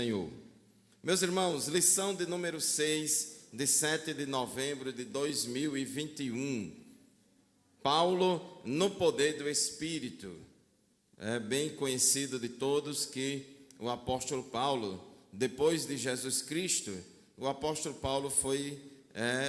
Senhor. Meus irmãos, lição de número 6, de 7 de novembro de 2021. Paulo no poder do Espírito. É bem conhecido de todos que o apóstolo Paulo, depois de Jesus Cristo, o apóstolo Paulo foi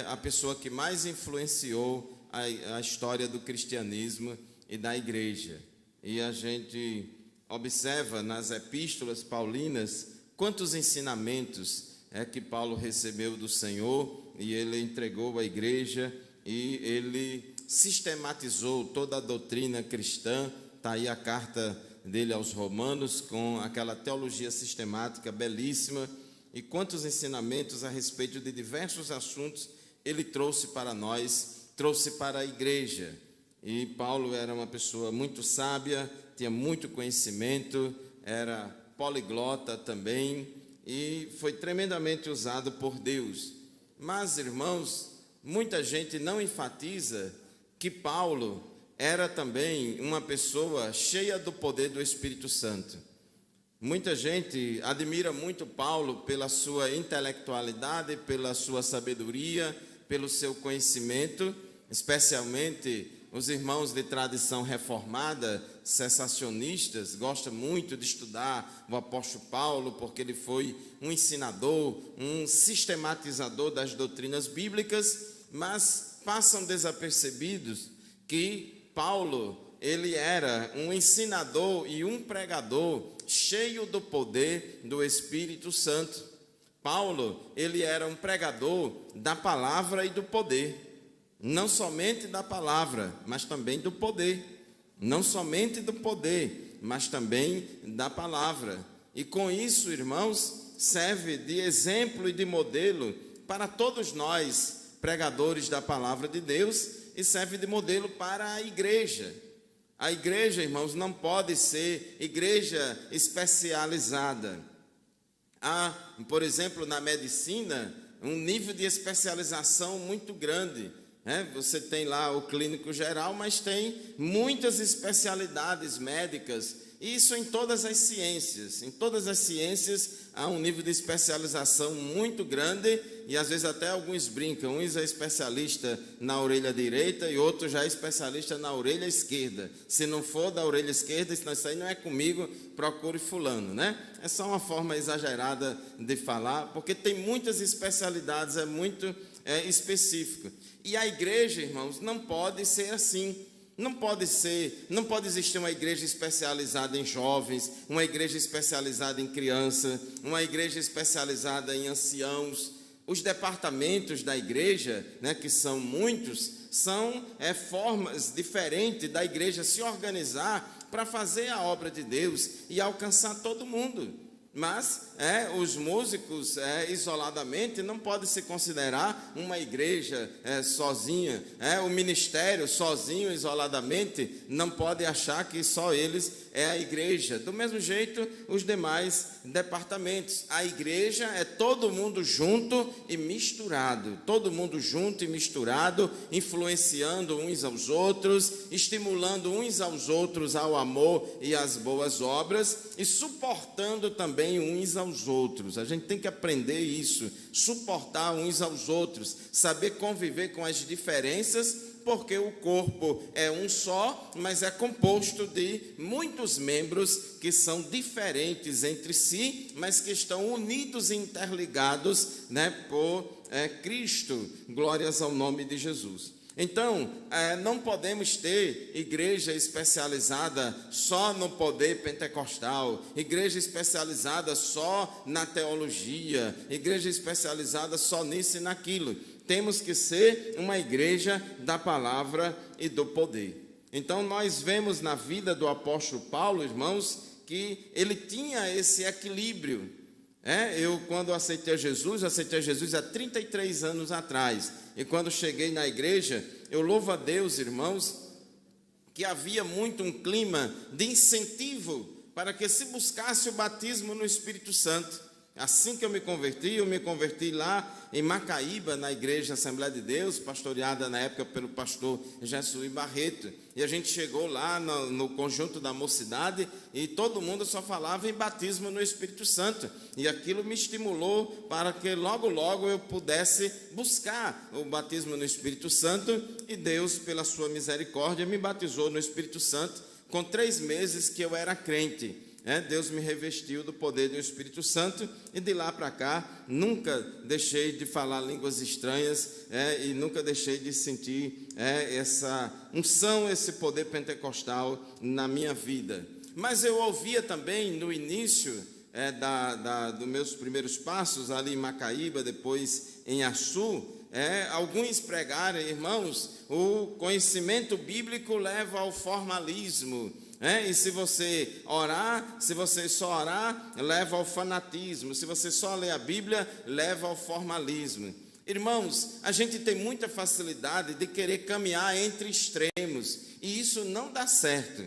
a pessoa que mais influenciou a história do cristianismo e da igreja. E a gente observa nas epístolas paulinas quantos ensinamentos que Paulo recebeu do Senhor, e ele entregou à igreja, e ele sistematizou toda a doutrina cristã. Está aí a carta dele aos Romanos, com aquela teologia sistemática belíssima, e quantos ensinamentos a respeito de diversos assuntos ele trouxe para nós, trouxe para a igreja. E Paulo era uma pessoa muito sábia, tinha muito conhecimento, era poliglota também, e foi tremendamente usado por Deus. Mas, irmãos, muita gente não enfatiza que Paulo era também uma pessoa cheia do poder do Espírito Santo. Muita gente admira muito Paulo pela sua intelectualidade, pela sua sabedoria, pelo seu conhecimento, especialmente os irmãos de tradição reformada, cessacionistas, gostam muito de estudar o apóstolo Paulo, porque ele foi um ensinador, um sistematizador das doutrinas bíblicas, mas passam desapercebidos que Paulo, ele era um ensinador e um pregador cheio do poder do Espírito Santo. Paulo, ele era um pregador da palavra e do poder. Não somente da palavra, mas também do poder. Não somente do poder, mas também da palavra. E com isso, irmãos, serve de exemplo e de modelo para todos nós, pregadores da palavra de Deus, e serve de modelo para a igreja. A igreja, irmãos, não pode ser igreja especializada. Há, por exemplo, na medicina, um nível de especialização muito grande. Você tem lá o clínico geral, mas tem muitas especialidades médicas, e isso em todas as ciências. Em todas as ciências há um nível de especialização muito grande, e às vezes até alguns brincam, uns é especialista na orelha direita e outro já é especialista na orelha esquerda. Se não for da orelha esquerda, senão isso aí não é comigo, procure fulano, né? É só uma forma exagerada de falar, porque tem muitas especialidades, é muito específico. E a igreja, irmãos, não pode ser assim. Não pode existir uma igreja especializada em jovens, uma igreja especializada em crianças, uma igreja especializada em anciãos. Os departamentos da igreja, que são muitos, são formas diferentes da igreja se organizar para fazer a obra de Deus e alcançar todo mundo. Mas os músicos isoladamente não pode se considerar uma igreja sozinha. O ministério sozinho, isoladamente, não pode achar que só eles é a igreja. Do mesmo jeito, os demais departamentos. A igreja é todo mundo junto e misturado. Todo mundo junto e misturado, influenciando uns aos outros, estimulando uns aos outros ao amor e às boas obras, e suportando também uns aos outros. A gente tem que aprender isso, suportar uns aos outros, saber conviver com as diferenças, porque o corpo é um só, mas é composto de muitos membros que são diferentes entre si, mas que estão unidos e interligados, por Cristo. Glórias ao nome de Jesus. Então, não podemos ter igreja especializada só no poder pentecostal, igreja especializada só na teologia, igreja especializada só nisso e naquilo. Temos que ser uma igreja da palavra e do poder. Então, nós vemos na vida do apóstolo Paulo, irmãos, que ele tinha esse equilíbrio. Eu, quando aceitei Jesus há 33 anos atrás. E quando cheguei na igreja, eu louvo a Deus, irmãos, que havia muito um clima de incentivo para que se buscasse o batismo no Espírito Santo. Assim que eu me converti lá em Macaíba, na Igreja Assembleia de Deus, pastoreada na época pelo pastor Jesuí Barreto. E a gente chegou lá no conjunto da mocidade e todo mundo só falava em batismo no Espírito Santo. E aquilo me estimulou para que logo, logo eu pudesse buscar o batismo no Espírito Santo. E Deus, pela sua misericórdia, me batizou no Espírito Santo com 3 meses que eu era crente. Deus me revestiu do poder do Espírito Santo e de lá para cá nunca deixei de falar línguas estranhas e nunca deixei de sentir essa unção, esse poder pentecostal na minha vida. Mas eu ouvia também no início dos meus primeiros passos ali em Macaíba, depois em Açu, alguns pregarem, irmãos, o conhecimento bíblico leva ao formalismo. E se você só orar, leva ao fanatismo. Se você só ler a Bíblia, leva ao formalismo. Irmãos, a gente tem muita facilidade de querer caminhar entre extremos, e isso não dá certo.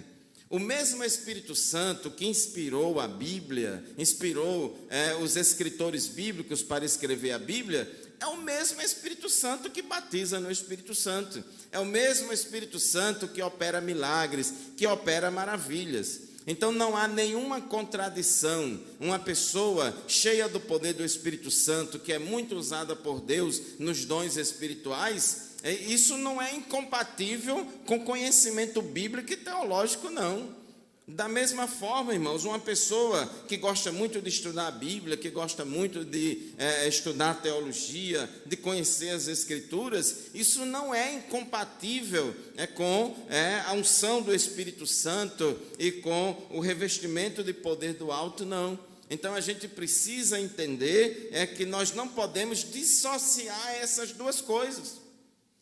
O mesmo Espírito Santo que inspirou a Bíblia, inspirou os escritores bíblicos para escrever a Bíblia, é o mesmo Espírito Santo que batiza no Espírito Santo. É o mesmo Espírito Santo que opera milagres, que opera maravilhas. Então não há nenhuma contradição. Uma pessoa cheia do poder do Espírito Santo, que é muito usada por Deus nos dons espirituais, isso não é incompatível com conhecimento bíblico e teológico, não. Da mesma forma, irmãos, uma pessoa que gosta muito de estudar a Bíblia, que gosta muito de estudar teologia, de conhecer as Escrituras, isso não é incompatível com a unção do Espírito Santo e com o revestimento de poder do alto, não. Então a gente precisa entender que nós não podemos dissociar essas duas coisas.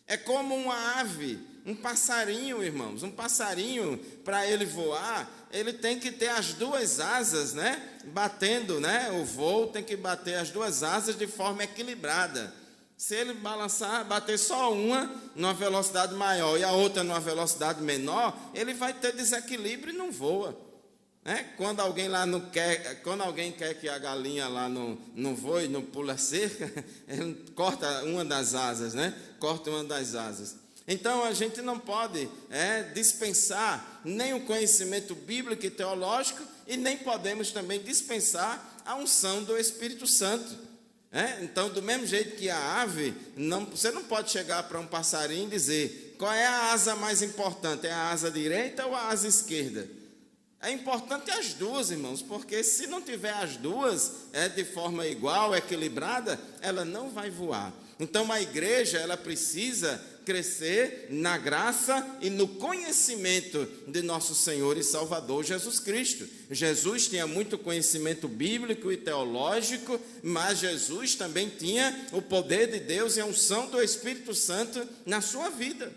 É como uma ave, um passarinho, irmãos. Um passarinho, para ele voar, ele tem que ter as 2 asas, batendo, o voo tem que bater as 2 asas de forma equilibrada. Se ele balançar, bater só uma numa velocidade maior e a outra numa velocidade menor, ele vai ter desequilíbrio e não voa. Quando alguém quer que a galinha lá não voe, não pula a cerca, ele corta uma das asas, corta uma das asas. Então a gente não pode dispensar nem o conhecimento bíblico e teológico, e nem podemos também dispensar a unção do Espírito Santo. Então, do mesmo jeito que a ave, você não pode chegar para um passarinho e dizer qual é a asa mais importante, é a asa direita ou a asa esquerda? É importante as duas, irmãos, porque se não tiver as duas de forma igual, equilibrada, ela não vai voar. Então a igreja, ela precisa crescer na graça e no conhecimento de nosso Senhor e Salvador Jesus Cristo. Jesus tinha muito conhecimento bíblico e teológico, mas Jesus também tinha o poder de Deus e a unção do Espírito Santo na sua vida.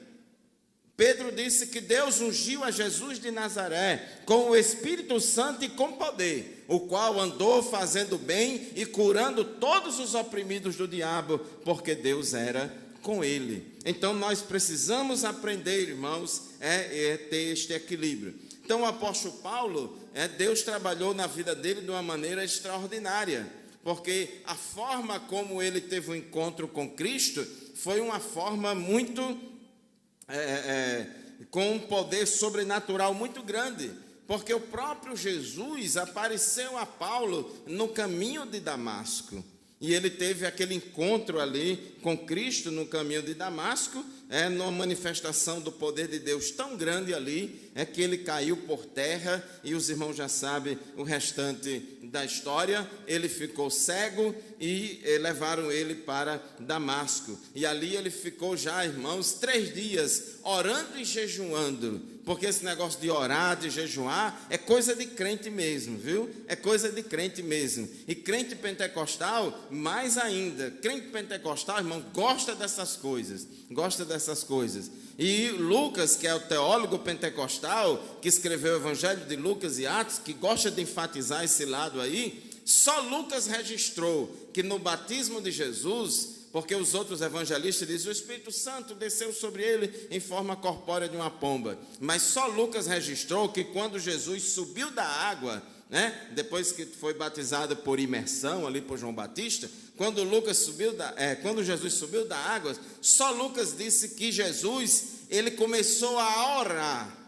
Pedro disse que Deus ungiu a Jesus de Nazaré com o Espírito Santo e com poder, o qual andou fazendo bem e curando todos os oprimidos do diabo, porque Deus era com ele. Então nós precisamos aprender, irmãos, ter este equilíbrio. Então o apóstolo Paulo, Deus trabalhou na vida dele de uma maneira extraordinária, porque a forma como ele teve um encontro com Cristo foi uma forma muito com um poder sobrenatural muito grande, porque o próprio Jesus apareceu a Paulo no caminho de Damasco, e ele teve aquele encontro ali com Cristo no caminho de Damasco, numa manifestação do poder de Deus tão grande ali, que ele caiu por terra, e os irmãos já sabem o restante da história. Ele ficou cego e levaram ele para Damasco, e ali ele ficou já, irmãos, 3 dias orando e jejuando, porque esse negócio de orar, de jejuar, é coisa de crente mesmo, viu? É coisa de crente mesmo. E crente pentecostal, mais ainda. Crente pentecostal, irmão, gosta dessas coisas. E Lucas, que é o teólogo pentecostal, que escreveu o Evangelho de Lucas e Atos, que gosta de enfatizar esse lado aí, só Lucas registrou que no batismo de Jesus, porque os outros evangelistas dizem, o Espírito Santo desceu sobre ele em forma corpórea de uma pomba. Mas só Lucas registrou que quando Jesus subiu da água, né? Depois que foi batizado por imersão ali por João Batista, quando Jesus subiu da água, só Lucas disse que Jesus, ele começou a orar.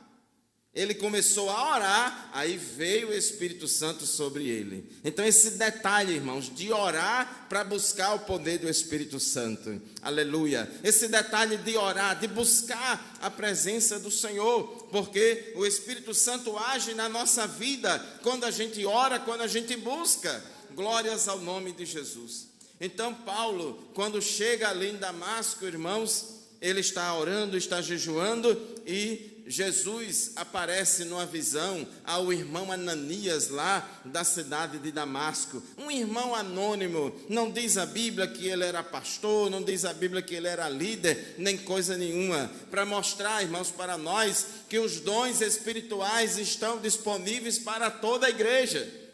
Ele começou a orar, aí veio o Espírito Santo sobre ele. Então esse detalhe, irmãos, de orar para buscar o poder do Espírito Santo. Aleluia. Esse detalhe de orar, de buscar a presença do Senhor, porque o Espírito Santo age na nossa vida quando a gente ora, quando a gente busca. Glórias ao nome de Jesus. Então Paulo, quando chega ali em Damasco, irmãos, ele está orando, está jejuando e Jesus aparece numa visão ao irmão Ananias lá da cidade de Damasco. Um irmão anônimo, não diz a Bíblia que ele era pastor, não diz a Bíblia que ele era líder, nem coisa nenhuma. Para mostrar, irmãos, para nós que os dons espirituais estão disponíveis para toda a igreja.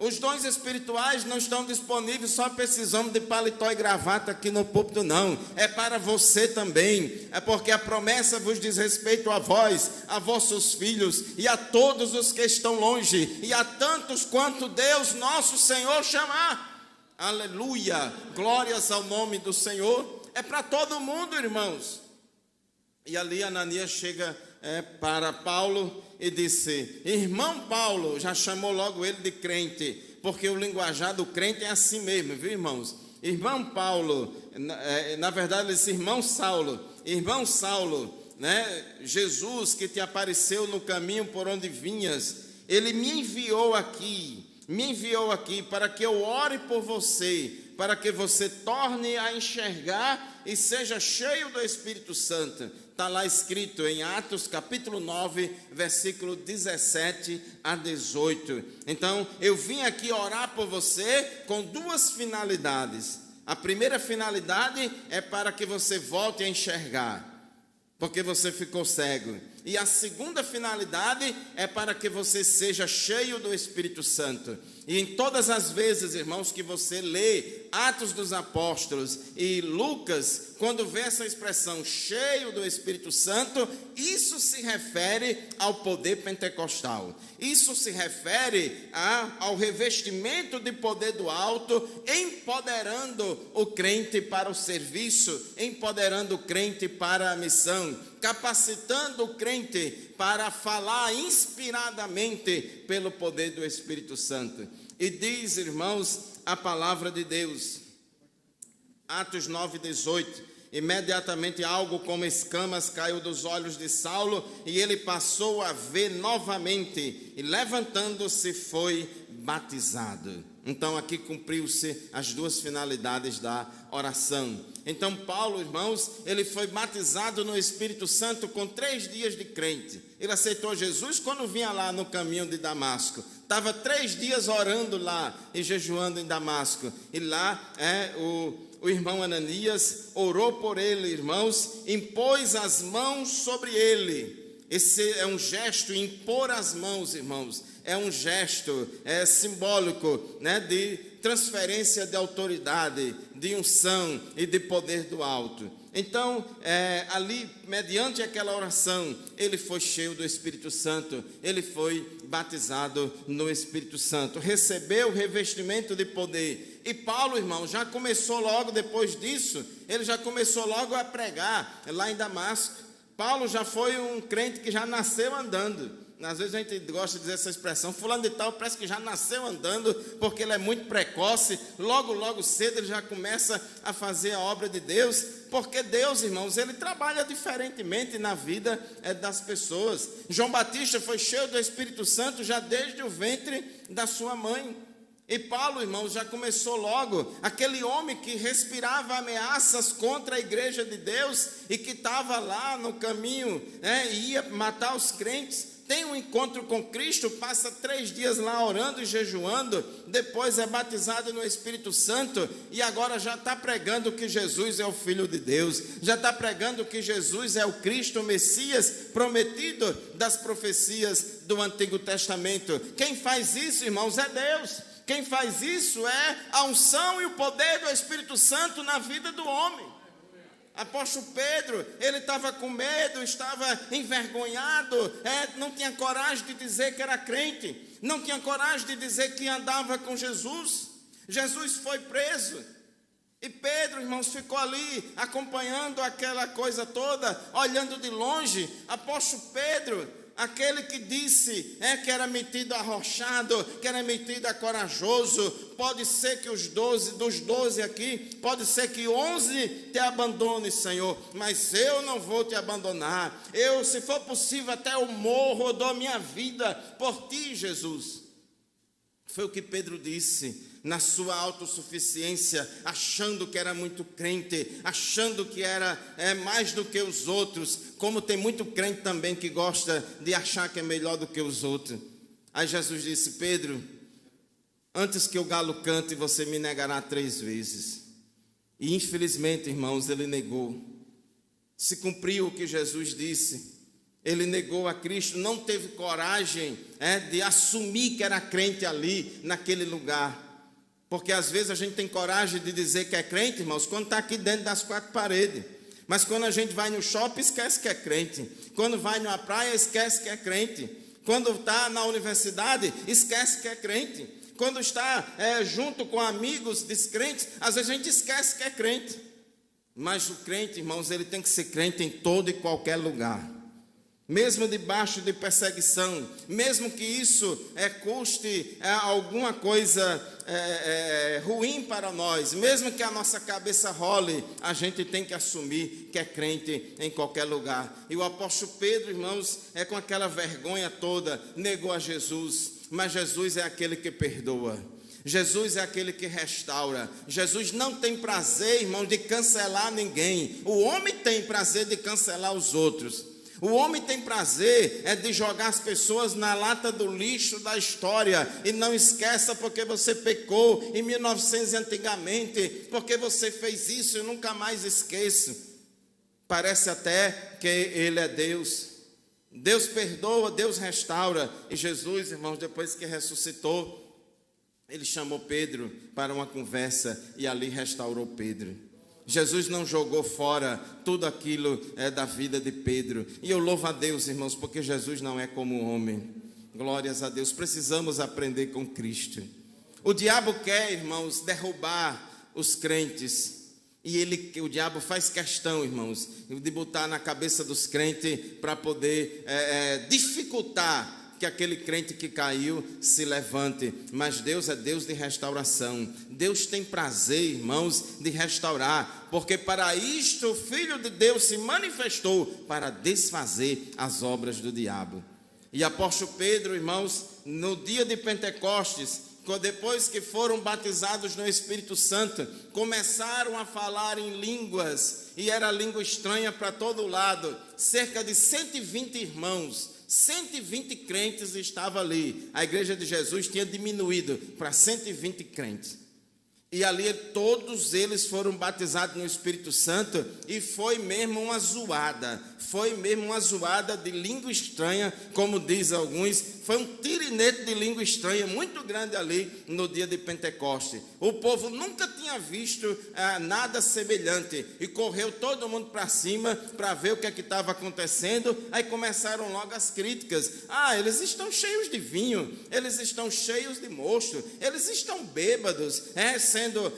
Os dons espirituais não estão disponíveis só precisamos de paletó e gravata aqui no púlpito, não. É para você também. É porque a promessa vos diz respeito a vós, a vossos filhos e a todos os que estão longe, e a tantos quanto Deus nosso Senhor chamar. Aleluia! Glórias ao nome do Senhor. É para todo mundo, irmãos. E ali Ananias chega para Paulo e disse: irmão Paulo, já chamou logo ele de crente, porque o linguajar do crente é assim mesmo, viu, irmãos? Irmão Paulo, na verdade ele disse irmão Saulo, né? Jesus que te apareceu no caminho por onde vinhas, ele me enviou aqui para que eu ore por você, para que você torne a enxergar e seja cheio do Espírito Santo. Está lá escrito em Atos capítulo 9, versículo 17 a 18. Então, eu vim aqui orar por você com duas finalidades. A primeira finalidade é para que você volte a enxergar, porque você ficou cego. E a segunda finalidade é para que você seja cheio do Espírito Santo. E em todas as vezes, irmãos, que você lê Atos dos Apóstolos e Lucas, quando vê essa expressão cheio do Espírito Santo, isso se refere ao poder pentecostal. Isso se refere ao revestimento de poder do alto, empoderando o crente para o serviço, empoderando o crente para a missão, capacitando o crente para falar inspiradamente pelo poder do Espírito Santo. E diz, irmãos, a palavra de Deus, Atos 9, 18, imediatamente algo como escamas caiu dos olhos de Saulo, e ele passou a ver novamente, e levantando-se foi batizado. Então aqui cumpriu-se as duas finalidades da oração. Então Paulo, irmãos, ele foi batizado no Espírito Santo com 3 dias de crente. Ele aceitou Jesus quando vinha lá no caminho de Damasco. Estava 3 dias orando lá e jejuando em Damasco. E lá o irmão Ananias orou por ele, irmãos, impôs as mãos sobre ele. Esse é um gesto, impor as mãos, irmãos, é um gesto simbólico, né, de transferência de autoridade, de unção e de poder do alto. Então, ali, mediante aquela oração, ele foi cheio do Espírito Santo, ele foi batizado no Espírito Santo, recebeu o revestimento de poder. E Paulo, irmão, já começou logo depois disso, ele já começou logo a pregar lá em Damasco. Paulo já foi um crente que já nasceu andando. Às vezes a gente gosta de dizer essa expressão, fulano de tal parece que já nasceu andando, porque ele é muito precoce, logo cedo ele já começa a fazer a obra de Deus, porque Deus, irmãos, ele trabalha diferentemente na vida das pessoas. João Batista foi cheio do Espírito Santo já desde o ventre da sua mãe. E Paulo, irmãos, já começou logo, aquele homem que respirava ameaças contra a igreja de Deus e que estava lá no caminho, e ia matar os crentes, tem um encontro com Cristo, passa 3 dias lá orando e jejuando, depois é batizado no Espírito Santo e agora já está pregando que Jesus é o Filho de Deus, já está pregando que Jesus é o Cristo, o Messias prometido das profecias do Antigo Testamento. Quem faz isso, irmãos, é Deus. Quem faz isso é a unção e o poder do Espírito Santo na vida do homem. Apóstolo Pedro, ele estava com medo, estava envergonhado, não tinha coragem de dizer que era crente, não tinha coragem de dizer que andava com Jesus. Jesus foi preso, e Pedro, irmãos, ficou ali acompanhando aquela coisa toda, olhando de longe. Apóstolo Pedro, aquele que disse que era metido arrochado, que era metido a corajoso. Pode ser que dos 12 aqui, pode ser que 11 te abandone, Senhor, mas eu não vou te abandonar. Eu, se for possível, até eu morro, eu dou minha vida por ti, Jesus. Foi o que Pedro disse na sua autossuficiência, achando que era muito crente, achando que era mais do que os outros, como tem muito crente também que gosta de achar que é melhor do que os outros. Aí Jesus disse: Pedro, antes que o galo cante, você me negará 3 vezes. E infelizmente, irmãos, ele negou. Se cumpriu o que Jesus disse. Ele negou a Cristo, não teve coragem de assumir que era crente ali, naquele lugar. Porque às vezes a gente tem coragem de dizer que é crente, irmãos, quando está aqui dentro das 4 paredes. Mas quando a gente vai no shopping, esquece que é crente. Quando vai numa praia, esquece que é crente. Quando está na universidade, esquece que é crente. Quando está junto com amigos descrentes, às vezes a gente esquece que é crente. Mas o crente, irmãos, ele tem que ser crente em todo e qualquer lugar. Mesmo debaixo de perseguição, mesmo que isso custe alguma coisa ruim para nós, mesmo que a nossa cabeça role, a gente tem que assumir que é crente em qualquer lugar. E o apóstolo Pedro, irmãos, com aquela vergonha toda, negou a Jesus, mas Jesus é aquele que perdoa. Jesus é aquele que restaura. Jesus não tem prazer, irmãos, de cancelar ninguém. O homem tem prazer de cancelar os outros. O homem tem prazer de jogar as pessoas na lata do lixo da história. E não esqueça porque você pecou em 1900 antigamente, porque você fez isso, eu nunca mais esqueço. Parece até que ele é Deus. Deus perdoa, Deus restaura. E Jesus, irmãos, depois que ressuscitou, ele chamou Pedro para uma conversa e ali restaurou Pedro. Jesus não jogou fora tudo aquilo da vida de Pedro. E eu louvo a Deus, irmãos, porque Jesus não é como o homem. Glórias a Deus. Precisamos aprender com Cristo. O diabo quer, irmãos, derrubar os crentes. E o diabo faz questão, irmãos, de botar na cabeça dos crentes para poder dificultar que aquele crente que caiu se levante. Mas Deus é Deus de restauração. Deus tem prazer, irmãos, de restaurar, porque para isto o Filho de Deus se manifestou, para desfazer as obras do diabo. E apóstolo Pedro, irmãos, no dia de Pentecostes, depois que foram batizados no Espírito Santo, começaram a falar em línguas, e era língua estranha para todo lado. Cerca de 120 irmãos, 120 crentes estavam ali. A igreja de Jesus tinha diminuído para 120 crentes. E ali todos eles foram batizados no Espírito Santo, e foi mesmo uma zoada de língua estranha, como diz alguns. Foi um tirinete de língua estranha muito grande ali no dia de Pentecoste. O povo nunca tinha visto nada semelhante, e correu todo mundo para cima para ver o que é que estava acontecendo. Aí começaram logo as críticas: eles estão cheios de vinho, eles estão cheios de mosto, eles estão bêbados, sendo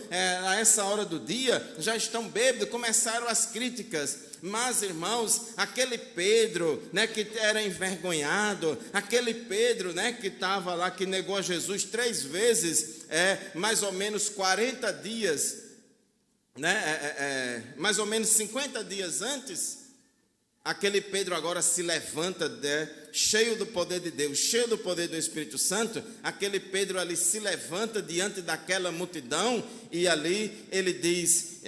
a essa hora do dia, já estão bêbados. Começaram as críticas. Mas, irmãos, aquele Pedro, que era envergonhado, aquele Pedro, que estava lá, que negou a Jesus 3 vezes, mais ou menos 40 dias, mais ou menos 50 dias antes, aquele Pedro agora se levanta, cheio do poder de Deus, cheio do poder do Espírito Santo. Aquele Pedro ali se levanta diante daquela multidão, e ali ele diz: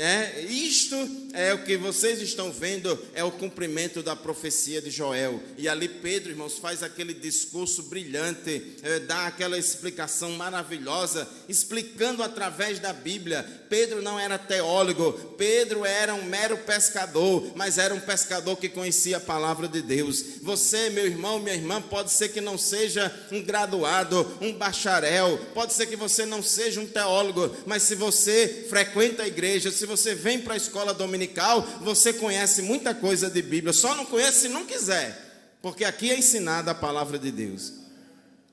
isto é o que vocês estão vendo, é o cumprimento da profecia de Joel. E ali Pedro, irmãos, faz aquele discurso brilhante, dá aquela explicação maravilhosa, explicando através da Bíblia. Pedro não era teólogo, Pedro era um mero pescador, mas era um pescador que conhecia a palavra de Deus. Você, meu irmão, irmão, minha irmã, pode ser que não seja um graduado, um bacharel, pode ser que você não seja um teólogo, mas se você frequenta a igreja, se você vem para a escola dominical, você conhece muita coisa de Bíblia. Só não conhece se não quiser, porque aqui é ensinada a palavra de Deus.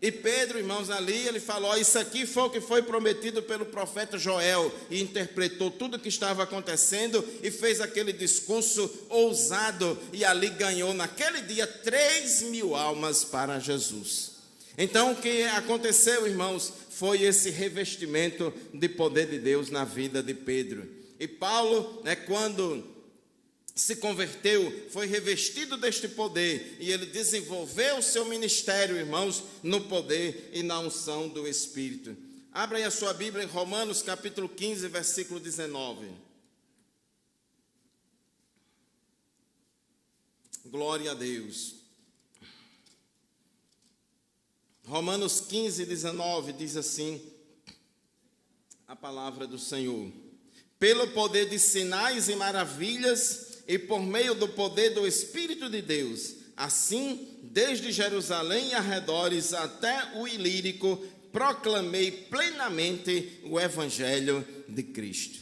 E Pedro, irmãos, ali ele falou: isso aqui foi o que foi prometido pelo profeta Joel, e interpretou tudo o que estava acontecendo e fez aquele discurso ousado, e ali ganhou naquele dia 3.000 almas para Jesus. Então o que aconteceu, irmãos, foi esse revestimento de poder de Deus na vida de Pedro. E Paulo, quando se converteu, foi revestido deste poder, e ele desenvolveu o seu ministério, irmãos, no poder e na unção do Espírito. Abra aí a sua Bíblia em Romanos capítulo 15, versículo 19. Glória a Deus. Romanos 15, 19 diz assim a palavra do Senhor: pelo poder de sinais e maravilhas, e por meio do poder do Espírito de Deus, assim, desde Jerusalém e arredores até o Ilírico, proclamei plenamente o Evangelho de Cristo.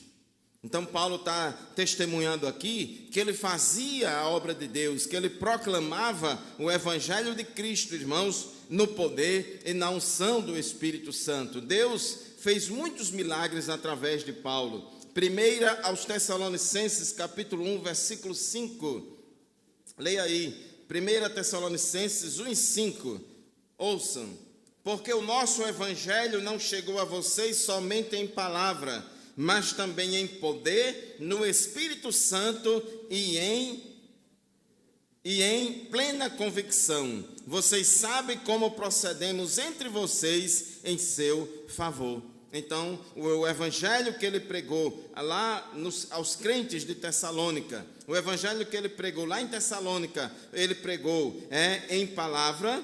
Então Paulo está testemunhando aqui que ele fazia a obra de Deus, que ele proclamava o Evangelho de Cristo, irmãos, no poder e na unção do Espírito Santo. Deus fez muitos milagres através de Paulo. Primeira aos Tessalonicenses, capítulo 1, versículo 5. Leia aí. 1 Tessalonicenses 1, 5. Ouçam. Porque o nosso evangelho não chegou a vocês somente em palavra, mas também em poder, no Espírito Santo e em plena convicção. Vocês sabem como procedemos entre vocês em seu favor. Então, o evangelho que ele pregou lá aos crentes de Tessalônica, o evangelho que ele pregou lá em Tessalônica, ele pregou em palavra,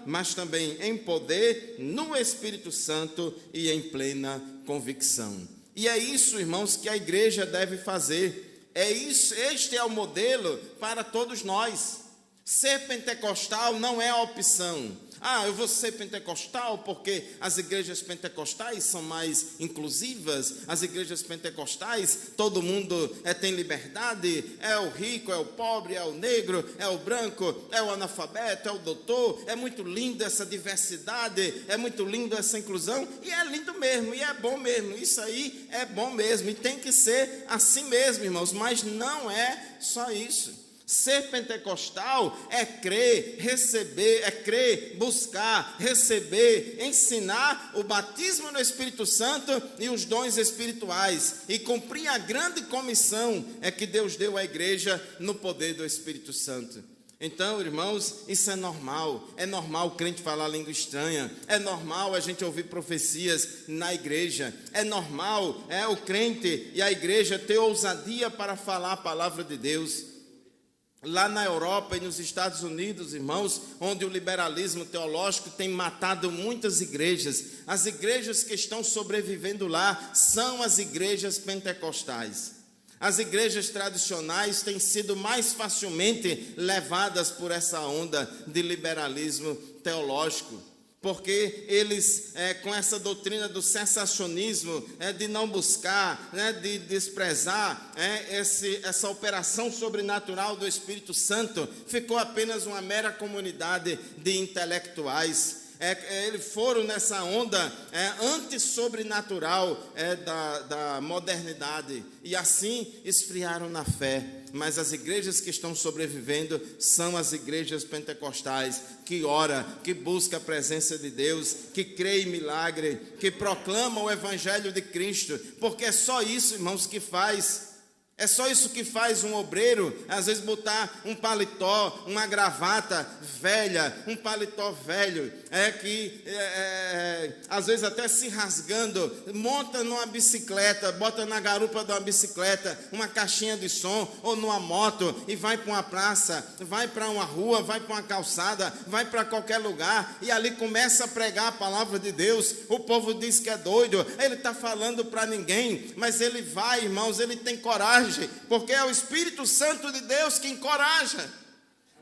mas também em poder, no Espírito Santo e em plena convicção. E é isso, irmãos, que a igreja deve fazer. Este é o modelo para todos nós. Ser pentecostal não é a opção. Eu vou ser pentecostal porque as igrejas pentecostais são mais inclusivas, as igrejas pentecostais, todo mundo tem liberdade, é o rico, é o pobre, é o negro, é o branco, é o analfabeto, é o doutor. É muito lindo essa diversidade, é muito lindo essa inclusão, e é lindo mesmo, e é bom mesmo, isso aí é bom mesmo, e tem que ser assim mesmo, irmãos, mas não é só isso. Ser pentecostal é crer, receber, é crer, buscar, receber, ensinar o batismo no Espírito Santo e os dons espirituais, e cumprir a grande comissão que Deus deu à igreja no poder do Espírito Santo. Então, irmãos, isso é normal o crente falar língua estranha, é normal a gente ouvir profecias na igreja, é normal o crente e a igreja ter ousadia para falar a palavra de Deus. Lá na Europa e nos Estados Unidos, irmãos, onde o liberalismo teológico tem matado muitas igrejas, as igrejas que estão sobrevivendo lá são as igrejas pentecostais. As igrejas tradicionais têm sido mais facilmente levadas por essa onda de liberalismo teológico, porque eles, com essa doutrina do sensacionismo, de não buscar, de desprezar essa operação sobrenatural do Espírito Santo, ficou apenas uma mera comunidade de intelectuais. Eles foram nessa onda antissobrenatural da modernidade, e assim esfriaram na fé. Mas as igrejas que estão sobrevivendo são as igrejas pentecostais, que ora, que busca a presença de Deus, que crê em milagre, que proclama o Evangelho de Cristo, porque é só isso, irmãos, que faz. É só isso que faz um obreiro, às vezes botar um paletó, uma gravata velha, um paletó velho, às vezes até se rasgando, monta numa bicicleta, bota na garupa de uma bicicleta, uma caixinha de som, ou numa moto, e vai para uma praça, vai para uma rua, vai para uma calçada, vai para qualquer lugar, e ali começa a pregar a palavra de Deus. O povo diz que é doido, ele está falando para ninguém, mas ele vai, irmãos, ele tem coragem, porque é o Espírito Santo de Deus que encoraja.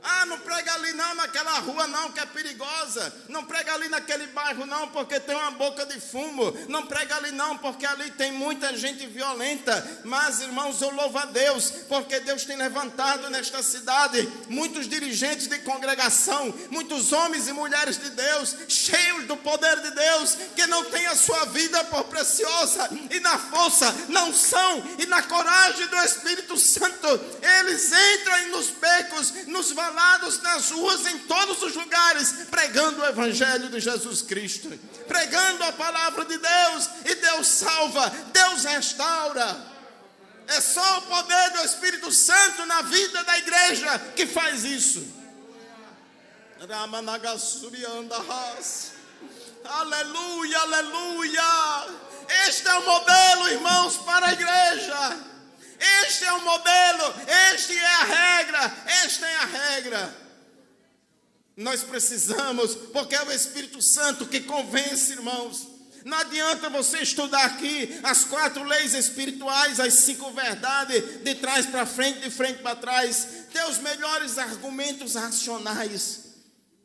Ah, não prega ali não, naquela rua não, que é perigosa. Não prega ali naquele bairro não, porque tem uma boca de fumo. Não prega ali não, porque ali tem muita gente violenta. Mas, irmãos, eu louvo a Deus, porque Deus tem levantado nesta cidade muitos dirigentes de congregação, muitos homens e mulheres de Deus, cheios do poder de Deus, que não têm a sua vida por preciosa, e na força, na unção e na coragem do Espírito Santo, eles entram nos becos, nos valados, nas ruas, em todos os lugares, pregando o Evangelho de Jesus Cristo, pregando a palavra de Deus, e Deus salva, Deus restaura. É só o poder do Espírito Santo na vida da igreja que faz isso. Aleluia, aleluia. Este é o modelo, irmãos, para a igreja. Este é o modelo, este é a regra, esta é a regra. Nós precisamos, porque é o Espírito Santo que convence, irmãos. Não adianta você estudar aqui as 4 leis espirituais, as 5 verdades, de trás para frente, de frente para trás, ter os melhores argumentos racionais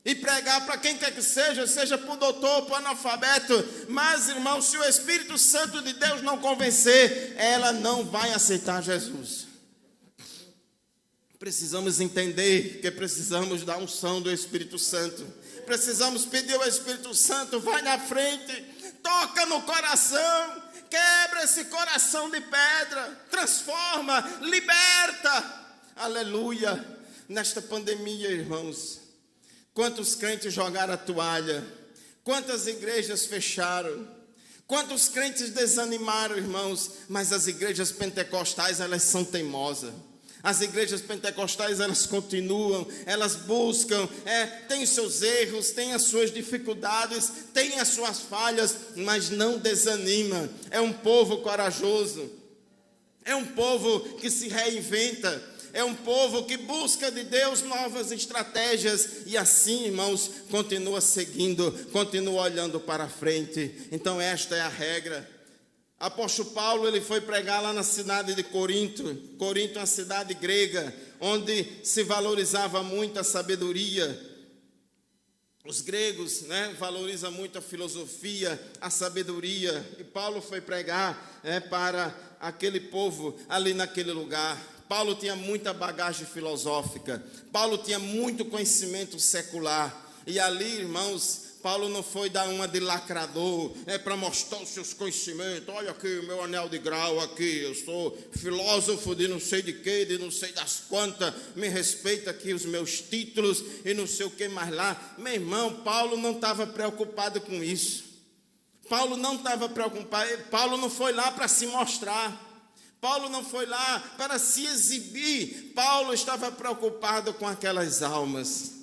e pregar para quem quer que seja para o doutor, para o analfabeto. Mas, irmão, se o Espírito Santo de Deus não convencer, ela não vai aceitar Jesus. Precisamos entender que precisamos da unção do Espírito Santo. Precisamos pedir ao Espírito Santo, vai na frente, toca no coração, quebra esse coração de pedra, transforma, liberta. Aleluia. Nesta pandemia, irmãos, quantos crentes jogaram a toalha? Quantas igrejas fecharam? Quantos crentes desanimaram, irmãos? Mas as igrejas pentecostais, elas são teimosas. As igrejas pentecostais, elas continuam, elas buscam, têm os seus erros, têm as suas dificuldades, têm as suas falhas, mas não desanima. É um povo corajoso, é um povo que se reinventa, é um povo que busca de Deus novas estratégias, e assim, irmãos, continua seguindo, continua olhando para frente. Então esta é a regra. Apóstolo Paulo, ele foi pregar lá na cidade de Corinto. Corinto é uma cidade grega, onde se valorizava muito a sabedoria. Os gregos, valorizam muito a filosofia, a sabedoria. E Paulo foi pregar para aquele povo ali naquele lugar. Paulo tinha muita bagagem filosófica. Paulo tinha muito conhecimento secular. E ali, irmãos, Paulo não foi dar uma de lacrador, para mostrar os seus conhecimentos. Olha aqui o meu anel de grau aqui, eu sou filósofo de não sei de quê, de não sei das quantas, me respeita aqui os meus títulos e não sei o que mais lá. Meu irmão, Paulo não estava preocupado com isso. Paulo não estava preocupado, Paulo não foi lá para se mostrar. Paulo não foi lá para se exibir. Paulo estava preocupado com aquelas almas.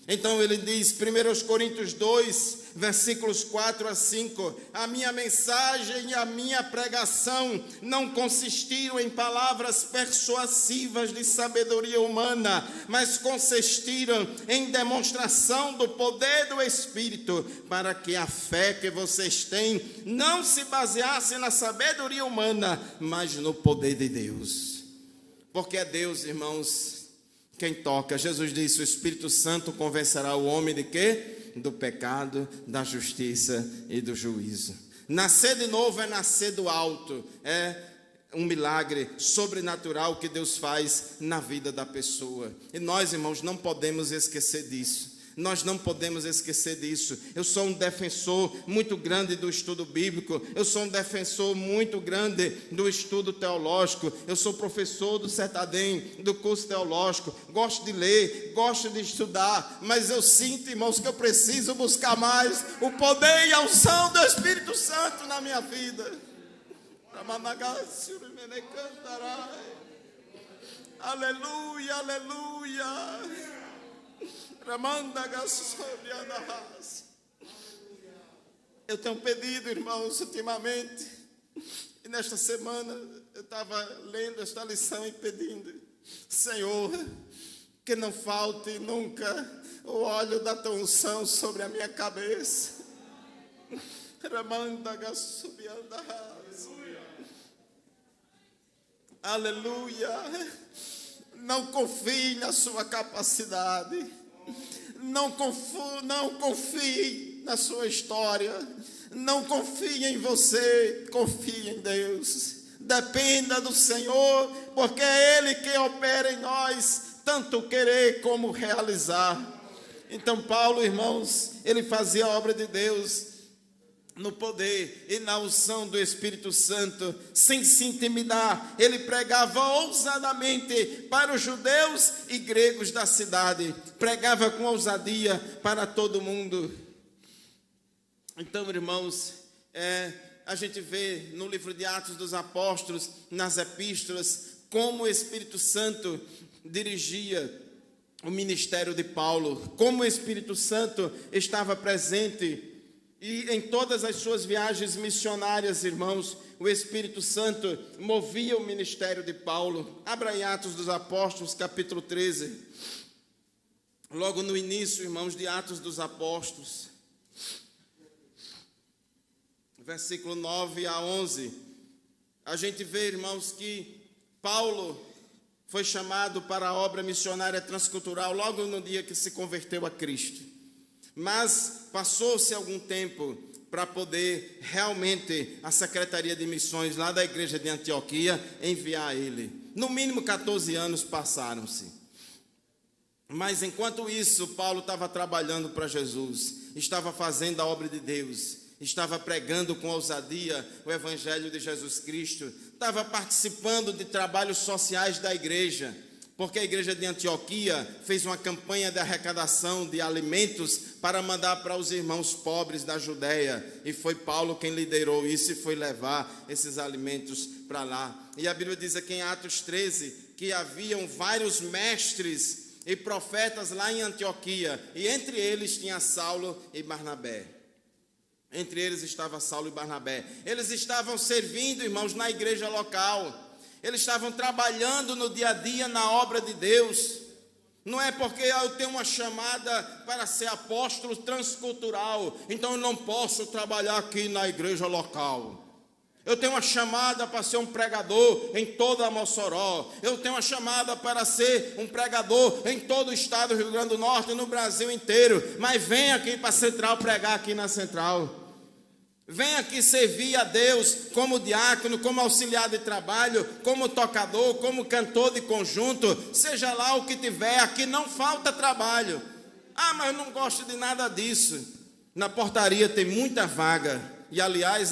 Então ele diz, 1 Coríntios 2, versículos 4 a 5, a minha mensagem e a minha pregação não consistiram em palavras persuasivas de sabedoria humana, mas consistiram em demonstração do poder do Espírito, para que a fé que vocês têm não se baseasse na sabedoria humana, mas no poder de Deus. Porque é Deus, irmãos, quem toca. Jesus disse, o Espírito Santo convencerá o homem de quê? Do pecado, da justiça e do juízo. Nascer de novo é nascer do alto. É um milagre sobrenatural que Deus faz na vida da pessoa. E nós, irmãos, não podemos esquecer disso. Nós não podemos esquecer disso. Eu sou um defensor muito grande do estudo bíblico. Eu sou um defensor muito grande do estudo teológico. Eu sou professor do Certadem, do curso teológico. Gosto de ler, gosto de estudar. Mas eu sinto, irmãos, que eu preciso buscar mais o poder e a unção do Espírito Santo na minha vida. Aleluia, aleluia. Eu tenho pedido, irmãos, ultimamente, e nesta semana eu estava lendo esta lição e pedindo, Senhor, que não falte nunca o óleo da tua unção sobre a minha cabeça. Aleluia. Não confie na sua capacidade. Não confie na sua história. Não confie em você, confie em Deus. Dependa do Senhor, porque é Ele quem opera em nós, tanto querer como realizar. Então Paulo, irmãos, ele fazia a obra de Deus no poder e na unção do Espírito Santo, sem se intimidar. Ele pregava ousadamente para os judeus e gregos da cidade, pregava com ousadia para todo mundo. Então, irmãos, a gente vê no livro de Atos dos Apóstolos, nas epístolas, como o Espírito Santo dirigia o ministério de Paulo, como o Espírito Santo estava presente. E em todas as suas viagens missionárias, irmãos, o Espírito Santo movia o ministério de Paulo. Abra em Atos dos Apóstolos, capítulo 13. Logo no início, irmãos, de Atos dos Apóstolos, versículo 9 a 11, a gente vê, irmãos, que Paulo foi chamado para a obra missionária transcultural logo no dia que se converteu a Cristo. Mas passou-se algum tempo para poder realmente a Secretaria de Missões lá da igreja de Antioquia enviar ele. No mínimo 14 anos passaram-se. Mas enquanto isso, Paulo estava trabalhando para Jesus, estava fazendo a obra de Deus, estava pregando com ousadia o Evangelho de Jesus Cristo, estava participando de trabalhos sociais da igreja, porque a igreja de Antioquia fez uma campanha de arrecadação de alimentos para mandar para os irmãos pobres da Judéia, e foi Paulo quem liderou isso e foi levar esses alimentos para lá. E a Bíblia diz aqui em Atos 13 que haviam vários mestres e profetas lá em Antioquia, e entre eles tinha Saulo e Barnabé. Entre eles estava Saulo e Barnabé. Eles estavam servindo, irmãos, na igreja local. Eles estavam trabalhando no dia a dia na obra de Deus. Não é porque eu tenho uma chamada para ser apóstolo transcultural, então eu não posso trabalhar aqui na igreja local. Eu tenho uma chamada para ser um pregador em toda a Mossoró. Eu tenho uma chamada para ser um pregador em todo o estado do Rio Grande do Norte e no Brasil inteiro. Mas vem aqui para a Central pregar aqui na Central. Vem aqui servir a Deus como diácono, como auxiliar de trabalho, como tocador, como cantor de conjunto. Seja lá o que tiver, aqui não falta trabalho. Ah, mas eu não gosto de nada disso. Na portaria tem muita vaga. E aliás,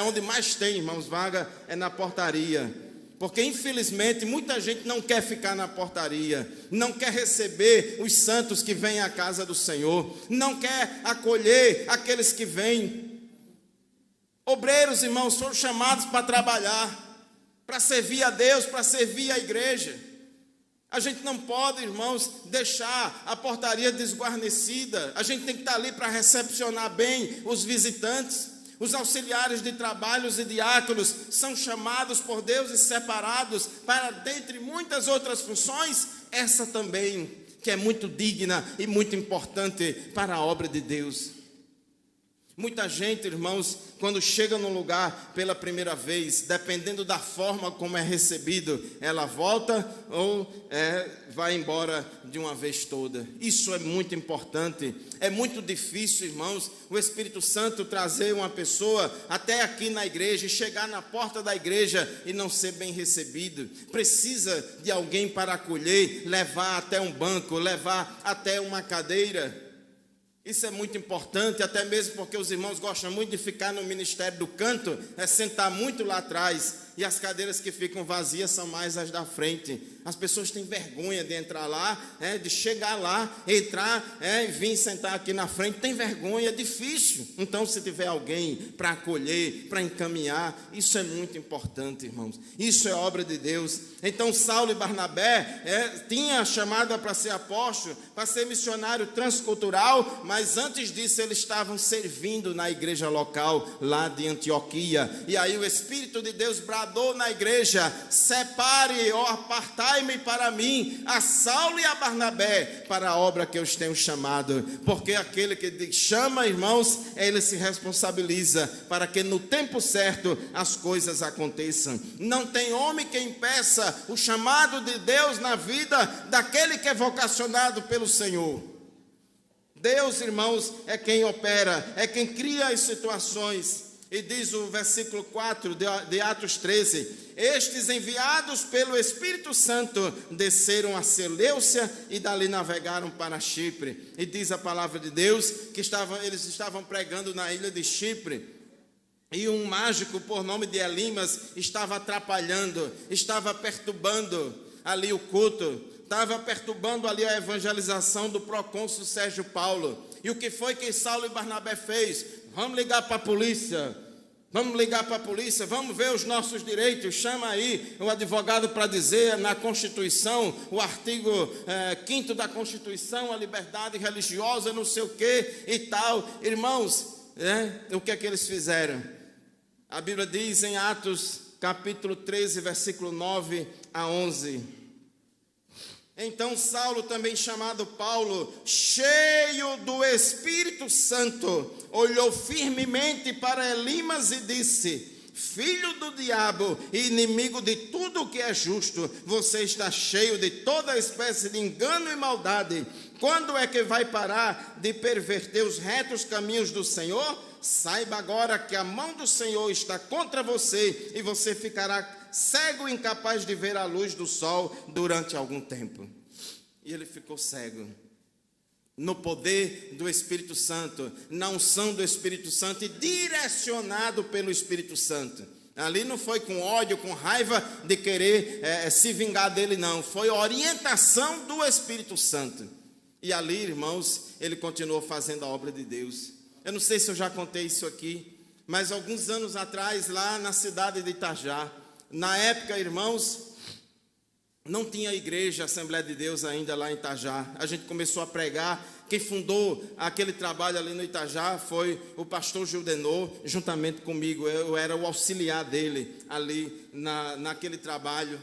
onde mais tem, irmãos, vaga é na portaria. Porque infelizmente muita gente não quer ficar na portaria, não quer receber os santos que vêm à casa do Senhor, não quer acolher aqueles que vêm. Obreiros, irmãos, foram chamados para trabalhar, para servir a Deus, para servir a igreja. A gente não pode, irmãos, deixar a portaria desguarnecida. A gente tem que estar ali para recepcionar bem os visitantes. Os auxiliares de trabalhos e diáconos são chamados por Deus e separados para, dentre muitas outras funções, essa também, que é muito digna e muito importante para a obra de Deus. Muita gente, irmãos, quando chega num lugar pela primeira vez, dependendo da forma como é recebido, ela volta ou vai embora de uma vez toda. Isso é muito importante. É muito difícil, irmãos, o Espírito Santo trazer uma pessoa até aqui na igreja e chegar na porta da igreja e não ser bem recebido. Precisa de alguém para acolher, levar até um banco, levar até uma cadeira. Isso é muito importante, até mesmo porque os irmãos gostam muito de ficar no ministério do canto, sentar muito lá atrás, e as cadeiras que ficam vazias são mais as da frente. As pessoas têm vergonha de entrar lá, de chegar lá, entrar e vir sentar aqui na frente, tem vergonha, é difícil. Então, se tiver alguém para acolher, para encaminhar, isso é muito importante, irmãos. Isso é obra de Deus. Então, Saulo e Barnabé tinham a chamada para ser apóstolo, para ser missionário transcultural, mas antes disso eles estavam servindo na igreja local lá de Antioquia. E aí o Espírito de Deus bradou fundador na igreja: separe ou apartai-me para mim a Saulo e a Barnabé para a obra que eu os tenho chamado. Porque aquele que chama, irmãos, ele se responsabiliza para que no tempo certo as coisas aconteçam. Não tem homem que impeça o chamado de Deus na vida daquele que é vocacionado pelo Senhor. Deus, irmãos, é quem opera, é quem cria as situações. E diz o versículo 4 de Atos 13: estes, enviados pelo Espírito Santo, desceram a Seleucia e dali navegaram para Chipre. E diz a palavra de Deus que eles estavam pregando na ilha de Chipre. E um mágico por nome de Elimas estava atrapalhando, estava perturbando ali o culto, estava perturbando ali a evangelização do procônsul Sérgio Paulo. E o que foi que Saulo e Barnabé fez? Vamos ligar para a polícia, vamos ver os nossos direitos. Chama aí o advogado para dizer na Constituição, o artigo 5º da Constituição, a liberdade religiosa, não sei o que e tal. Irmãos, o que é que eles fizeram? A Bíblia diz em Atos capítulo 13, versículo 9 a 11: então Saulo, também chamado Paulo, cheio do Espírito Santo, olhou firmemente para Elimas e disse: filho do diabo e inimigo de tudo o que é justo, você está cheio de toda espécie de engano e maldade. Quando é que vai parar de perverter os retos caminhos do Senhor? Saiba agora que a mão do Senhor está contra você e você ficará cego e incapaz de ver a luz do sol durante algum tempo. E ele ficou cego. No poder do Espírito Santo, na unção do Espírito Santo e direcionado pelo Espírito Santo. Ali não foi com ódio, com raiva de querer se vingar dele, não. Foi orientação do Espírito Santo. E ali, irmãos, ele continuou fazendo a obra de Deus. Eu não sei se eu já contei isso aqui, mas alguns anos atrás, lá na cidade de Itajá, na época, irmãos, não tinha igreja, Assembleia de Deus ainda lá em Itajá. A gente começou a pregar. Quem fundou aquele trabalho ali no Itajá foi o pastor Gildenor, juntamente comigo. Eu era o auxiliar dele ali naquele trabalho.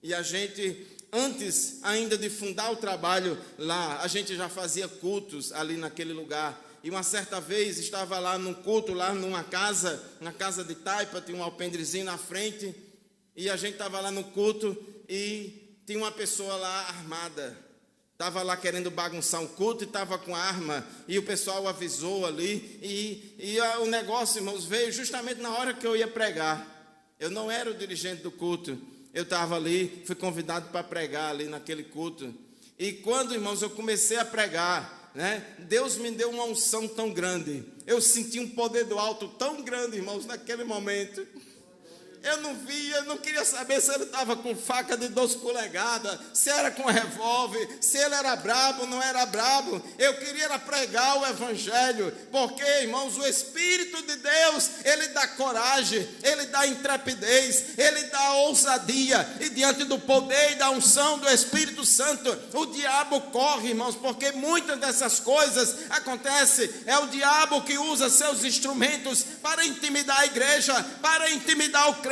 E a gente, antes ainda de fundar o trabalho lá, a gente já fazia cultos ali naquele lugar. E uma certa vez estava lá num culto, lá na casa de taipa, tinha um alpendrezinho na frente. E a gente estava lá no culto e tinha uma pessoa lá armada. Estava lá querendo bagunçar um culto e estava com arma. E o pessoal avisou ali. E o negócio, irmãos, veio justamente na hora que eu ia pregar. Eu não era o dirigente do culto. Eu estava ali, fui convidado para pregar ali naquele culto. E quando, irmãos, eu comecei a pregar, Deus me deu uma unção tão grande. Eu senti um poder do alto tão grande, irmãos, naquele momento. Eu não via, eu não queria saber se ele estava com faca de 12 polegadas, se era com revólver, se ele era brabo ou não era brabo. Eu queria pregar o evangelho, porque, irmãos, o Espírito de Deus, ele dá coragem, ele dá intrepidez, ele dá ousadia, e diante do poder e da unção do Espírito Santo, o diabo corre, irmãos, porque muitas dessas coisas acontecem. É o diabo que usa seus instrumentos para intimidar a igreja, para intimidar o crente.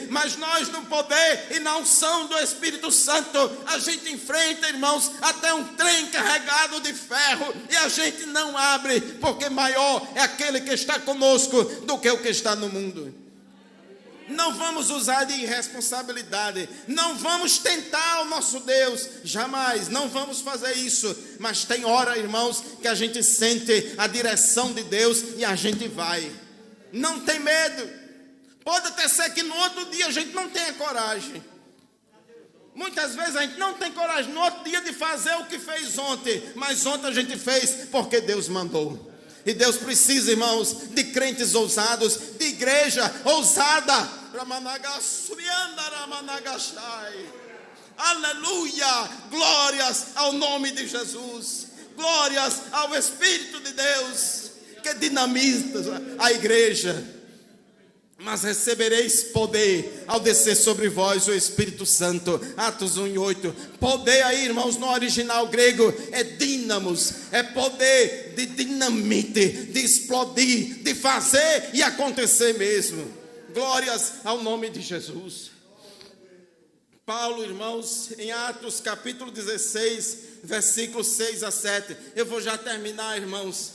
Mas nós, no poder e na unção do Espírito Santo, a gente enfrenta, irmãos, até um trem carregado de ferro, e a gente não abre, porque maior é aquele que está conosco do que o que está no mundo. Não vamos usar de irresponsabilidade, não vamos tentar o nosso Deus, jamais, não vamos fazer isso. Mas tem hora, irmãos, que a gente sente a direção de Deus e a gente vai. Não tem medo. Pode até ser que no outro dia a gente não tenha coragem. Muitas vezes a gente não tem coragem no outro dia de fazer o que fez ontem, mas ontem a gente fez porque Deus mandou. E Deus precisa, irmãos, de crentes ousados, de igreja ousada. Aleluia! Glórias ao nome de Jesus. Glórias ao Espírito de Deus, que dinamiza a igreja. Mas recebereis poder ao descer sobre vós o Espírito Santo. Atos 1:8. Poder aí, irmãos, no original grego é dínamos. É poder de dinamite, de explodir, de fazer e acontecer mesmo. Glórias ao nome de Jesus. Paulo, irmãos, em Atos capítulo 16, versículos 6 a 7. Eu vou já terminar, irmãos.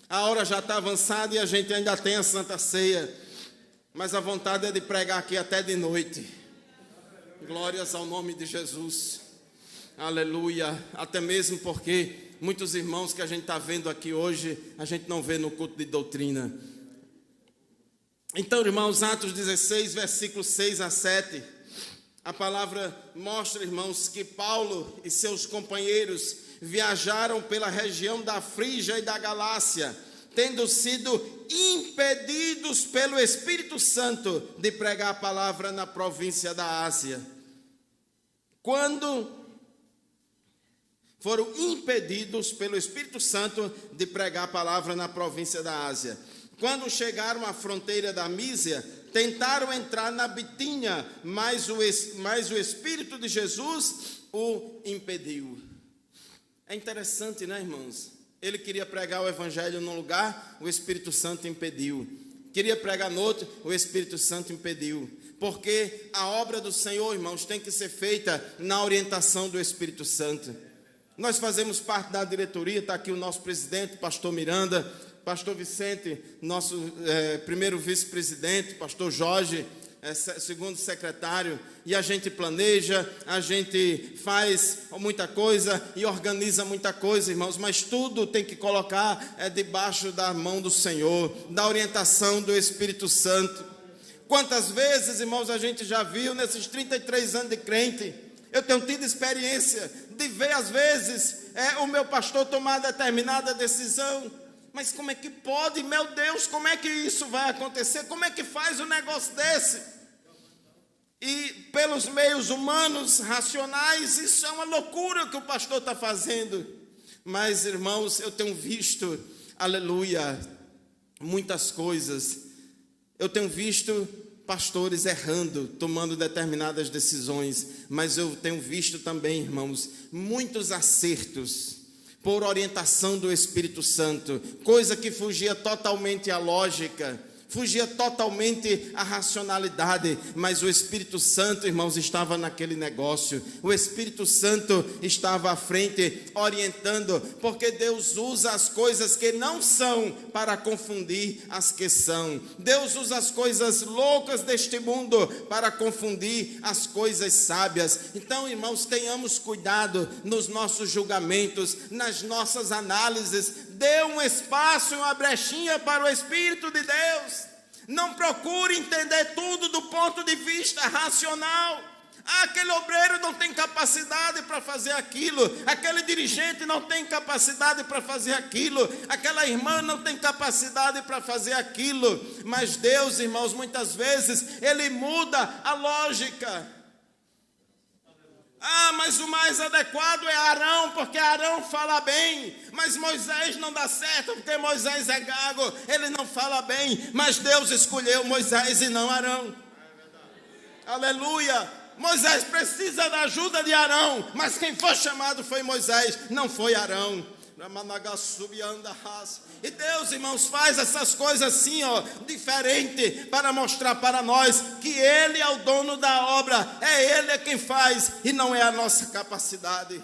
A hora já está avançada e a gente ainda tem a Santa Ceia. Mas a vontade é de pregar aqui até de noite. Glórias ao nome de Jesus. Aleluia. Até mesmo porque muitos irmãos que a gente está vendo aqui hoje, a gente não vê no culto de doutrina. Então, irmãos, Atos 16, versículos 6 a 7. A palavra mostra, irmãos, que Paulo e seus companheiros viajaram pela região da Frígia e da Galácia, tendo sido impedidos pelo Espírito Santo de pregar a palavra na província da Ásia. Quando foram impedidos pelo Espírito Santo de pregar a palavra na província da Ásia. Quando chegaram à fronteira da Mísia, tentaram entrar na Bitínia, mas o Espírito de Jesus o impediu. É interessante, né, irmãos? Ele queria pregar o Evangelho num lugar, o Espírito Santo impediu. Queria pregar no outro, o Espírito Santo impediu. Porque a obra do Senhor, irmãos, tem que ser feita na orientação do Espírito Santo. Nós fazemos parte da diretoria, está aqui o nosso presidente, pastor Miranda, pastor Vicente, nosso primeiro vice-presidente, pastor Jorge, segundo secretário, e a gente planeja, a gente faz muita coisa e organiza muita coisa, irmãos, mas tudo tem que colocar debaixo da mão do Senhor, da orientação do Espírito Santo. Quantas vezes, irmãos, a gente já viu nesses 33 anos de crente, eu tenho tido experiência de ver, às vezes, o meu pastor tomar determinada decisão. Mas como é que pode? Meu Deus, como é que isso vai acontecer? Como é que faz um negócio desse? E pelos meios humanos, racionais, isso é uma loucura que o pastor está fazendo. Mas, irmãos, eu tenho visto, aleluia, muitas coisas. Eu tenho visto pastores errando, tomando determinadas decisões. Mas eu tenho visto também, irmãos, muitos acertos por orientação do Espírito Santo, coisa que fugia totalmente à lógica, fugia totalmente à racionalidade, mas o Espírito Santo, irmãos, estava naquele negócio, o Espírito Santo estava à frente, orientando, porque Deus usa as coisas que não são para confundir as que são. Deus usa as coisas loucas deste mundo para confundir as coisas sábias. Então, irmãos, tenhamos cuidado nos nossos julgamentos, nas nossas análises. Dê um espaço, uma brechinha para o Espírito de Deus. Não procure entender tudo do ponto de vista racional. Aquele obreiro não tem capacidade para fazer aquilo. Aquele dirigente não tem capacidade para fazer aquilo. Aquela irmã não tem capacidade para fazer aquilo. Mas Deus, irmãos, muitas vezes, Ele muda a lógica. Mas o mais adequado é Arão, porque Arão fala bem. Mas Moisés não dá certo, porque Moisés é gago, ele não fala bem. Mas Deus escolheu Moisés e não Arão. Aleluia. Moisés precisa da ajuda de Arão, mas quem foi chamado foi Moisés, não foi Arão. E Deus, irmãos, faz essas coisas assim, diferente, para mostrar para nós que Ele é o dono da obra, Ele quem faz e não é a nossa capacidade.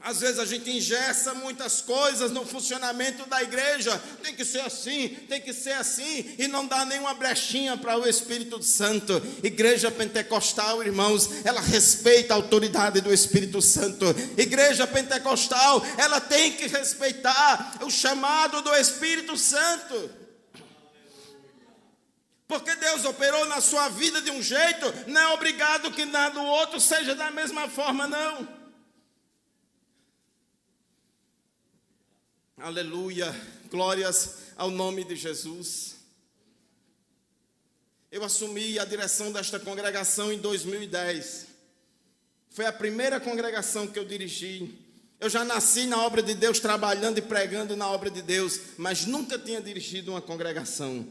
Às vezes a gente engessa muitas coisas no funcionamento da igreja, tem que ser assim, e não dá nenhuma brechinha para o Espírito Santo. Igreja pentecostal, irmãos, ela respeita a autoridade do Espírito Santo. Igreja pentecostal, ela tem que respeitar o chamado do Espírito Santo. Porque Deus operou na sua vida de um jeito, não é obrigado que na do outro seja da mesma forma, não. Aleluia, glórias ao nome de Jesus. Eu assumi a direção desta congregação em 2010. Foi a primeira congregação que eu dirigi. Eu já nasci na obra de Deus, trabalhando e pregando na obra de Deus, mas nunca tinha dirigido uma congregação.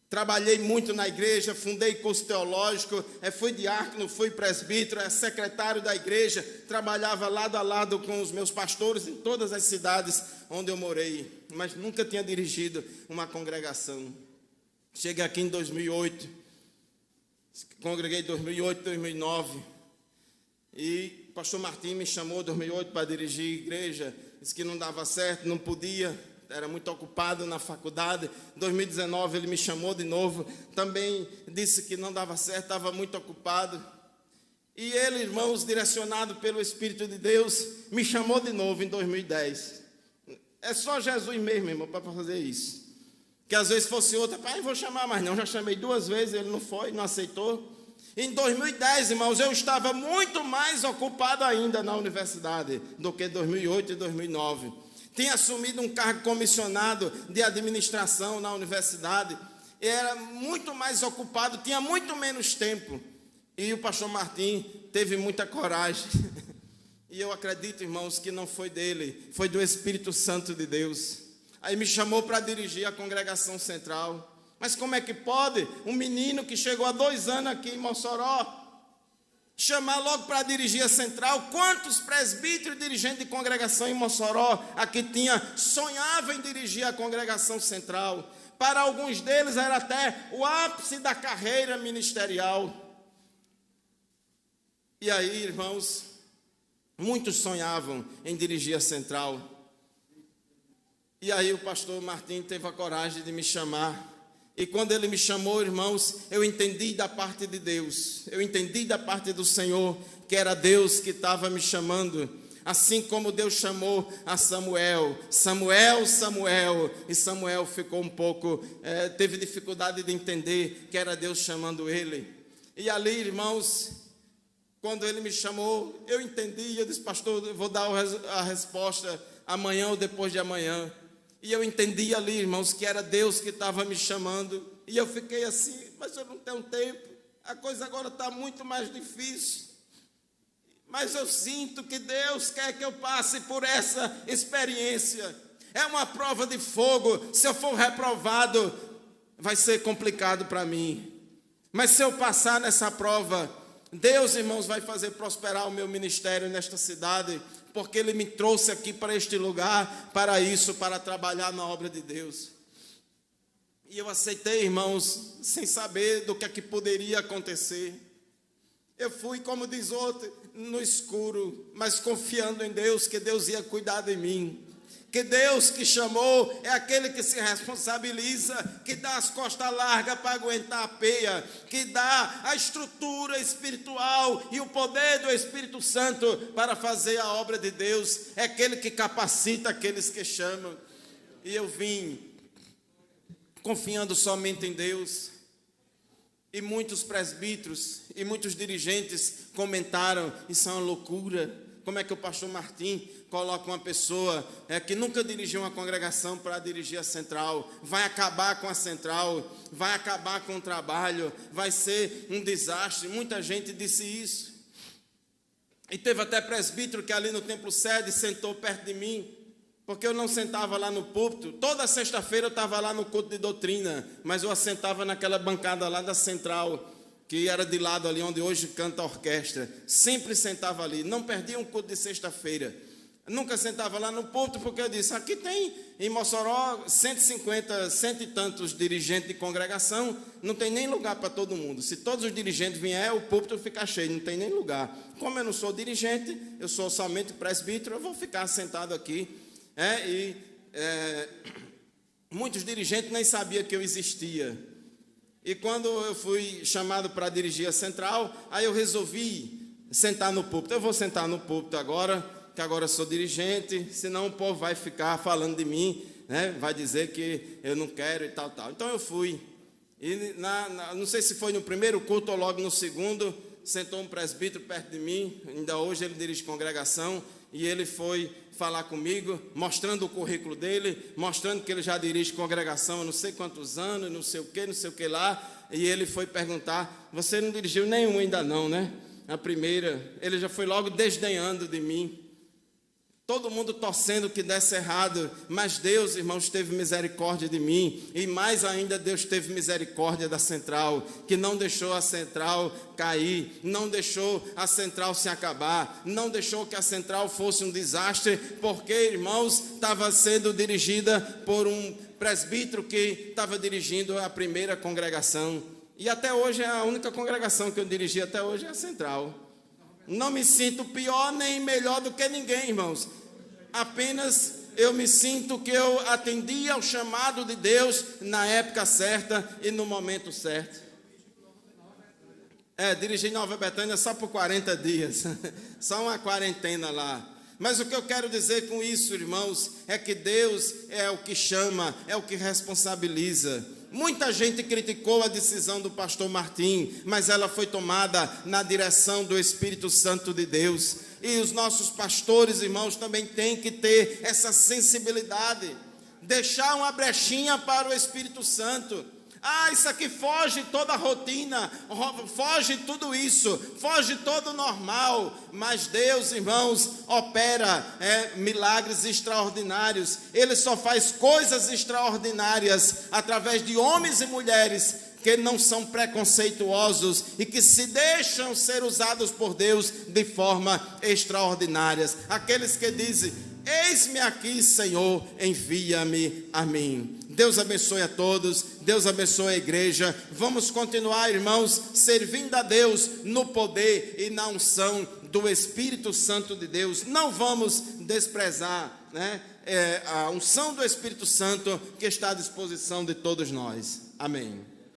Trabalhei muito na igreja, fundei curso teológico, fui diácono, fui presbítero, secretário da igreja, trabalhava lado a lado com os meus pastores em todas as cidades onde eu morei, mas nunca tinha dirigido uma congregação. Cheguei aqui em 2008, congreguei em 2008, 2009, e o pastor Martim me chamou em 2008 para dirigir a igreja, disse que não dava certo, não podia, era muito ocupado na faculdade. Em 2019 ele me chamou de novo, também disse que não dava certo, estava muito ocupado. E ele, irmãos, direcionado pelo Espírito de Deus, me chamou de novo em 2010. É só Jesus mesmo, irmão, para fazer isso. Que às vezes fosse outra, pai, vou chamar, mas não, já chamei 2 vezes, ele não foi, não aceitou. Em 2010, irmãos, eu estava muito mais ocupado ainda na universidade do que 2008 e 2009. Tinha assumido um cargo comissionado de administração na universidade, era muito mais ocupado, tinha muito menos tempo. E o pastor Martim teve muita coragem. E eu acredito, irmãos, que não foi dele, foi do Espírito Santo de Deus. Aí me chamou para dirigir a congregação central. Mas como é que pode um menino que chegou há 2 anos aqui em Mossoró chamar logo para dirigir a central? Quantos presbíteros dirigentes de congregação em Mossoró aqui sonhavam em dirigir a congregação central? Para alguns deles era até o ápice da carreira ministerial. E aí, irmãos, muitos sonhavam em dirigir a central. E aí o pastor Martim teve a coragem de me chamar. E quando ele me chamou, irmãos, eu entendi da parte de Deus. Eu entendi da parte do Senhor que era Deus que estava me chamando. Assim como Deus chamou a Samuel. Samuel, Samuel. E Samuel ficou um pouco, teve dificuldade de entender que era Deus chamando ele. E ali, irmãos, quando ele me chamou, eu entendi. Eu disse, pastor, eu vou dar a resposta amanhã ou depois de amanhã. E eu entendi ali, irmãos, que era Deus que estava me chamando. E eu fiquei assim, mas eu não tenho tempo. A coisa agora está muito mais difícil. Mas eu sinto que Deus quer que eu passe por essa experiência. É uma prova de fogo. Se eu for reprovado, vai ser complicado para mim. Mas se eu passar nessa prova, Deus, irmãos, vai fazer prosperar o meu ministério nesta cidade, porque Ele me trouxe aqui para este lugar, para isso, para trabalhar na obra de Deus. E eu aceitei, irmãos, sem saber do que é que poderia acontecer. Eu fui, como diz outro, no escuro, mas confiando em Deus, que Deus ia cuidar de mim. Que Deus que chamou é aquele que se responsabiliza, que dá as costas largas para aguentar a peia, que dá a estrutura espiritual e o poder do Espírito Santo para fazer a obra de Deus. É aquele que capacita aqueles que chamam. E eu vim confiando somente em Deus. E muitos presbíteros e muitos dirigentes comentaram, isso é uma loucura. Como é que o pastor Martim coloca uma pessoa que nunca dirigiu uma congregação para dirigir a central? Vai acabar com a central, vai acabar com o trabalho, vai ser um desastre. Muita gente disse isso. E teve até presbítero que ali no templo sede sentou perto de mim, porque eu não sentava lá no púlpito. Toda sexta-feira eu estava lá no culto de doutrina, mas eu assentava naquela bancada lá da central, que era de lado ali onde hoje canta a orquestra. Sempre sentava ali, não perdia um culto de sexta-feira. Nunca sentava lá no púlpito, porque eu disse, aqui tem em Mossoró 150, cento e tantos dirigentes de congregação, não tem nem lugar para todo mundo. Se todos os dirigentes vierem, o púlpito fica cheio, não tem nem lugar. Como eu não sou dirigente, eu sou somente presbítero, eu vou ficar sentado aqui. Muitos dirigentes nem sabiam que eu existia. E quando eu fui chamado para dirigir a central, aí eu resolvi sentar no púlpito. Eu vou sentar no púlpito agora, que agora eu sou dirigente, senão o povo vai ficar falando de mim, né? Vai dizer que eu não quero e tal, tal. Então eu fui. E não sei se foi no primeiro culto ou logo no segundo, sentou um presbítero perto de mim, ainda hoje ele dirige congregação, e ele foi falar comigo, mostrando o currículo dele, mostrando que ele já dirige congregação há não sei quantos anos, não sei o que lá, e ele foi perguntar, você não dirigiu nenhum ainda não, né? A primeira, ele já foi logo desdenhando de mim. Todo mundo torcendo que desse errado, mas Deus, irmãos, teve misericórdia de mim, e mais ainda Deus teve misericórdia da central, que não deixou a central cair, não deixou a central se acabar, não deixou que a central fosse um desastre, porque, irmãos, estava sendo dirigida por um presbítero que estava dirigindo a primeira congregação, e até hoje é a única congregação que eu dirigi até hoje é a central. Não me sinto pior nem melhor do que ninguém, irmãos. Apenas eu me sinto que eu atendi ao chamado de Deus na época certa e no momento certo. Dirigi Nova Betânia só por 40 dias. Só uma quarentena lá. Mas o que eu quero dizer com isso, irmãos, é que Deus é o que chama, é o que responsabiliza. Muita gente criticou a decisão do pastor Martim, mas ela foi tomada na direção do Espírito Santo de Deus. E os nossos pastores, irmãos, também têm que ter essa sensibilidade, deixar uma brechinha para o Espírito Santo. Isso aqui foge toda a rotina, foge tudo isso, foge todo o normal, mas Deus, irmãos, opera milagres extraordinários. Ele só faz coisas extraordinárias através de homens e mulheres que não são preconceituosos e que se deixam ser usados por Deus de forma extraordinária. Aqueles que dizem: eis-me aqui, Senhor, envia-me a mim. Deus abençoe a todos, Deus abençoe a igreja. Vamos continuar, irmãos, servindo a Deus no poder e na unção do Espírito Santo de Deus. Não vamos desprezar, a unção do Espírito Santo que está à disposição de todos nós. Amém.